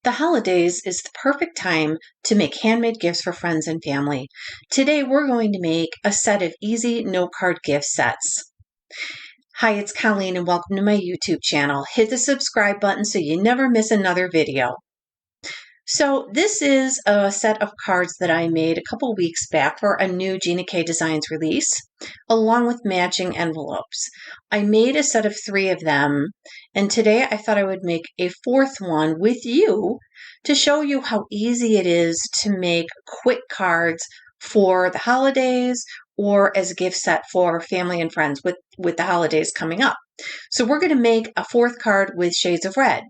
The holidays is the perfect time to make handmade gifts for friends and family. Today we're going to make a set of easy note card gift sets. Hi, it's Colleen and welcome to my YouTube channel. Hit the subscribe button so you never miss another video. So this is a set of cards that I made a couple weeks back for a new Gina K Designs release, along with matching envelopes. I made a set of 3 of them, and today I thought I would make a 4th one with you to show you how easy it is to make quick cards for the holidays or as a gift set for family and friends with the holidays coming up. So we're going to make a 4th card with shades of red.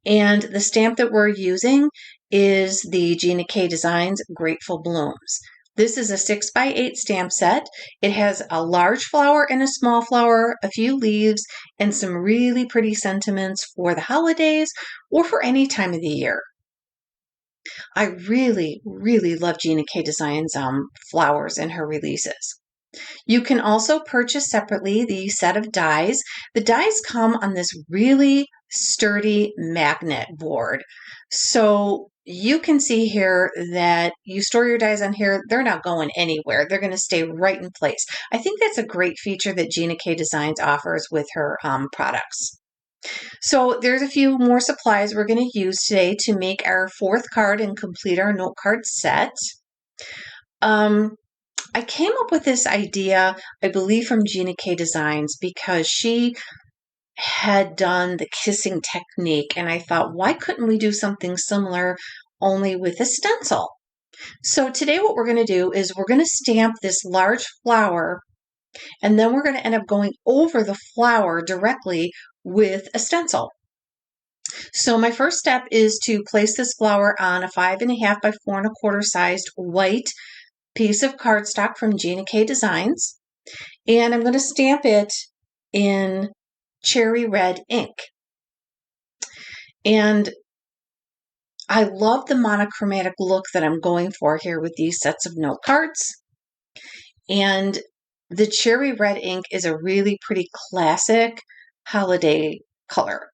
And the stamp that we're using is the Gina K Designs Grateful Blooms. This is a 6x8 stamp set. It has a large flower and a small flower, a few leaves, and some really pretty sentiments for the holidays or for any time of the year. I really, really love Gina K Designs flowers in her releases. You can also purchase separately the set of dies. The dies come on this really sturdy magnet board. So you can see here that you store your dies on here. They're not going anywhere. They're going to stay right in place. I think that's a great feature that Gina K Designs offers with her products. So there's a few more supplies we're going to use today to make our 4th card and complete our note card set. I came up with this idea, I believe, from Gina K Designs because she had done the kissing technique, and I thought, why couldn't we do something similar only with a stencil? So today what we're going to do is we're going to stamp this large flower, and then we're going to end up going over the flower directly with a stencil. So my first step is to place this flower on a 5.5 by 4.25 sized white piece of cardstock from Gina K Designs, and I'm going to stamp it in cherry red ink. And I love the monochromatic look that I'm going for here with these sets of note cards. And the cherry red ink is a really pretty classic holiday color.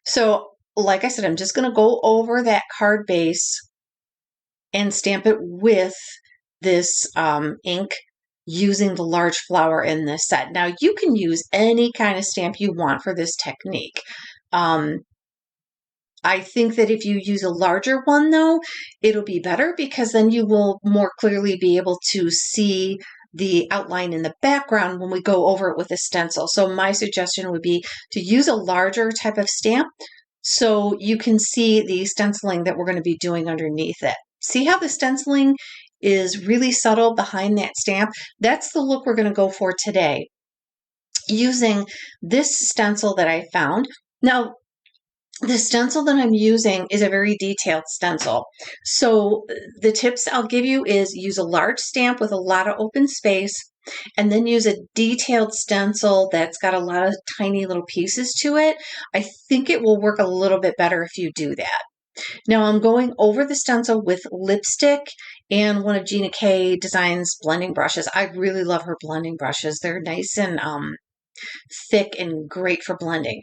So, like I said, I'm just going to go over that card base and stamp it with this ink using the large flower in this set. Now you can use any kind of stamp you want for this technique. I think that if you use a larger one though, it'll be better because then you will more clearly be able to see the outline in the background when we go over it with a stencil. So my suggestion would be to use a larger type of stamp so you can see the stenciling that we're going to be doing underneath it. See how the stenciling is really subtle behind that stamp? That's the look we're going to go for today using this stencil that I found. Now, the stencil that I'm using is a very detailed stencil. So the tips I'll give you is use a large stamp with a lot of open space, and then use a detailed stencil that's got a lot of tiny little pieces to it. I think it will work a little bit better if you do that. Now I'm going over the stencil with lipstick and one of Gina K Designs blending brushes. I really love her blending brushes. They're nice and thick and great for blending.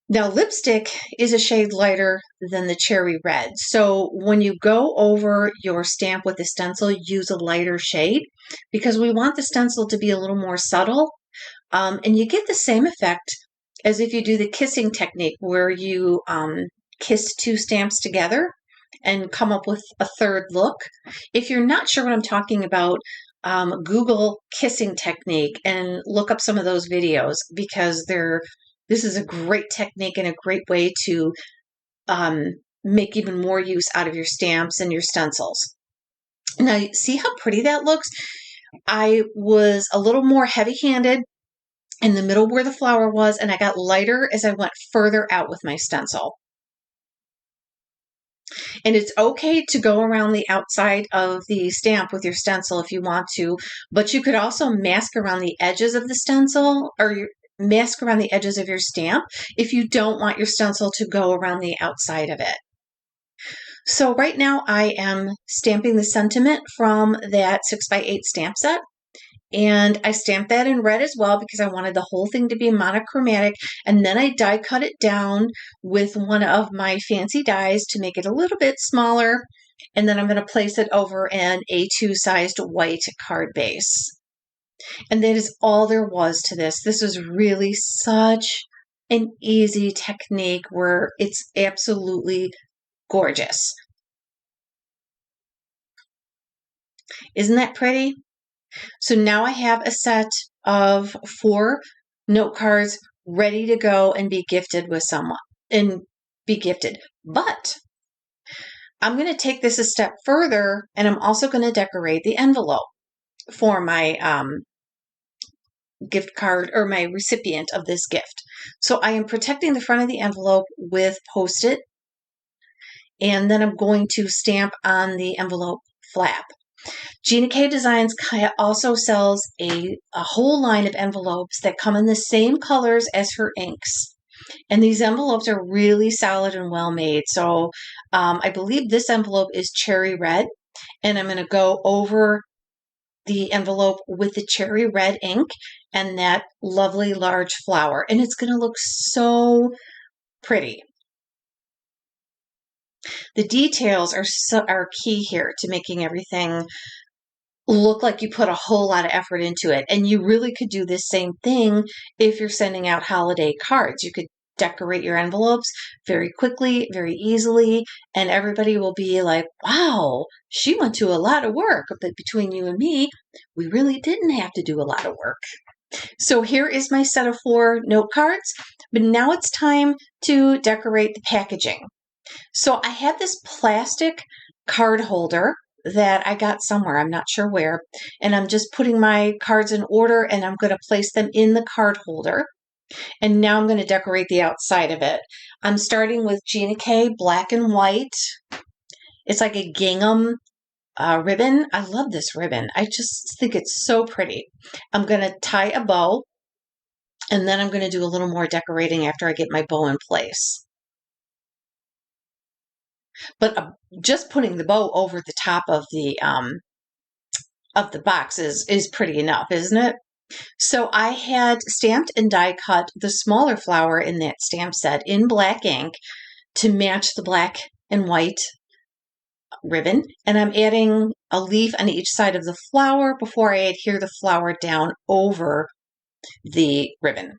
Now lipstick is a shade lighter than the cherry red. So when you go over your stamp with the stencil, use a lighter shade because we want the stencil to be a little more subtle. And you get the same effect as if you do the kissing technique where you kiss 2 stamps together and come up with a 3rd look. If you're not sure what I'm talking about, Google kissing technique and look up some of those videos because this is a great technique and a great way to make even more use out of your stamps and your stencils. Now, see how pretty that looks? I was a little more heavy-handed in the middle where the flower was, and I got lighter as I went further out with my stencil. And it's okay to go around the outside of the stamp with your stencil if you want to, but you could also mask around the edges of the stencil or mask around the edges of your stamp if you don't want your stencil to go around the outside of it. So right now I am stamping the sentiment from that 6x8 stamp set, And I stamped that in red as well because I wanted the whole thing to be monochromatic. And then I die cut it down with one of my fancy dies to make it a little bit smaller. And then I'm going to place it over an A2 sized white card base. And that is all there was to this. This was really such an easy technique where it's absolutely gorgeous. Isn't that pretty? So now I have a set of 4 note cards ready to go and be gifted with someone and be gifted. But I'm going to take this a step further, and I'm also going to decorate the envelope for my gift card or my recipient of this gift. So I am protecting the front of the envelope with Post-it, and then I'm going to stamp on the envelope flap. Gina K Designs also sells a whole line of envelopes that come in the same colors as her inks. And these envelopes are really solid and well made. So I believe this envelope is cherry red, and I'm going to go over the envelope with the cherry red ink and that lovely large flower. And it's going to look so pretty. The details are key here to making everything look like you put a whole lot of effort into it. And you really could do this same thing if you're sending out holiday cards. You could decorate your envelopes very quickly, very easily, and everybody will be like, wow, she went to a lot of work. But between you and me, we really didn't have to do a lot of work. So here is my set of 4 note cards, but now it's time to decorate the packaging. So I have this plastic card holder that I got somewhere, I'm not sure where, and I'm just putting my cards in order, and I'm going to place them in the card holder. And now I'm going to decorate the outside of it. I'm starting with Gina K black and white. It's like a gingham ribbon. I love this ribbon. I just think it's so pretty. I'm going to tie a bow, and then I'm going to do a little more decorating after I get my bow in place. But just putting the bow over the top of the box is pretty enough, isn't it? So I had stamped and die cut the smaller flower in that stamp set in black ink to match the black and white ribbon. And I'm adding a leaf on each side of the flower before I adhere the flower down over the ribbon.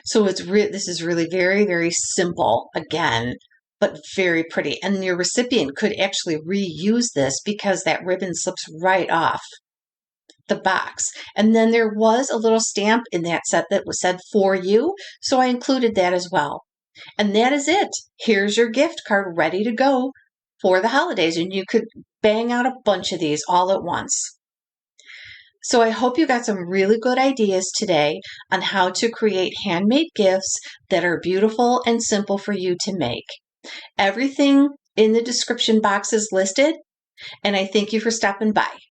So this is really very, very simple again, but very pretty. And your recipient could actually reuse this because that ribbon slips right off the box. And then there was a little stamp in that set that said for you, so I included that as well. And that is it. Here's your gift card ready to go for the holidays, and you could bang out a bunch of these all at once. So I hope you got some really good ideas today on how to create handmade gifts that are beautiful and simple for you to make. Everything in the description box is listed, and I thank you for stopping by.